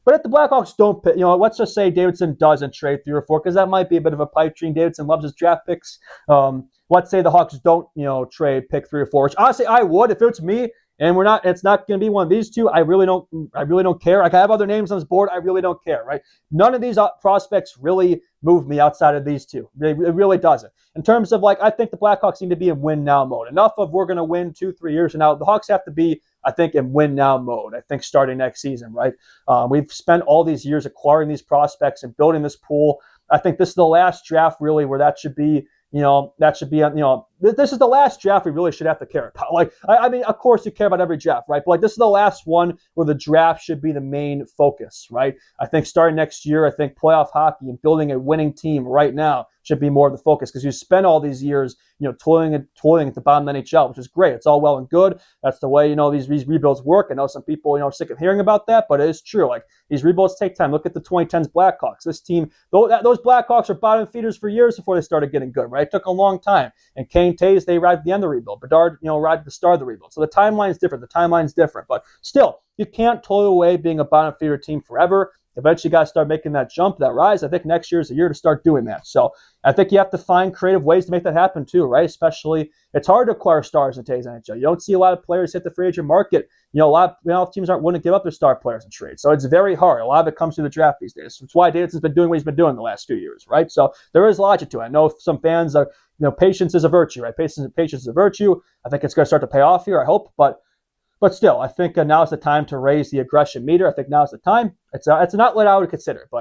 But if the Blackhawks don't pick, let's just say Davidson doesn't trade 3 or 4, because that might be a bit of a pipe dream. Davidson loves his draft picks. Let's say the Hawks don't, trade pick 3 or 4, which honestly I would if it's me. And it's not going to be one of these two. I really don't care. Like, I have other names on this board. I really don't care, right? None of these prospects really move me outside of these two. It really doesn't. In terms of, I think the Blackhawks need to be in win now mode. Enough of we're going to win 2-3 years from now. The Hawks have to be, I think, in win now mode, I think, starting next season, right? We've spent all these years acquiring these prospects and building this pool. I think this is the last draft, really, where that should be, this is the last draft we really should have to care about. I mean, of course you care about every draft, right? But this is the last one where the draft should be the main focus, right? I think starting next year, I think playoff hockey and building a winning team right now should be more of the focus, because you spent all these years, toiling at the bottom of the NHL, which is great. It's all well and good. That's the way, these rebuilds work. I know some people, are sick of hearing about that, but it is true. These rebuilds take time. Look at the 2010s Blackhawks. This team, those Blackhawks were bottom feeders for years before they started getting good, right? It took a long time. And Kane Tays, they arrived at the end of the rebuild. Bedard, arrived at the start of the rebuild. So the timeline's different. But still, you can't toil away being a bottom feeder team forever. Eventually, you got to start making that jump, that rise. I think next year is the year to start doing that. So I think you have to find creative ways to make that happen too, right? Especially, it's hard to acquire stars in today's NHL. You don't see a lot of players hit the free agent market. A lot of teams aren't willing to give up their star players in trade. So it's very hard. A lot of it comes through the draft these days. That's why Davidson's been doing what he's been doing the last few years, right? So there is logic to it. I know some fans are, patience is a virtue, right? Patience is a virtue. I think it's going to start to pay off here, I hope. But still, I think now is the time to raise the aggression meter. I think now is the time. It's an outlet I would consider. But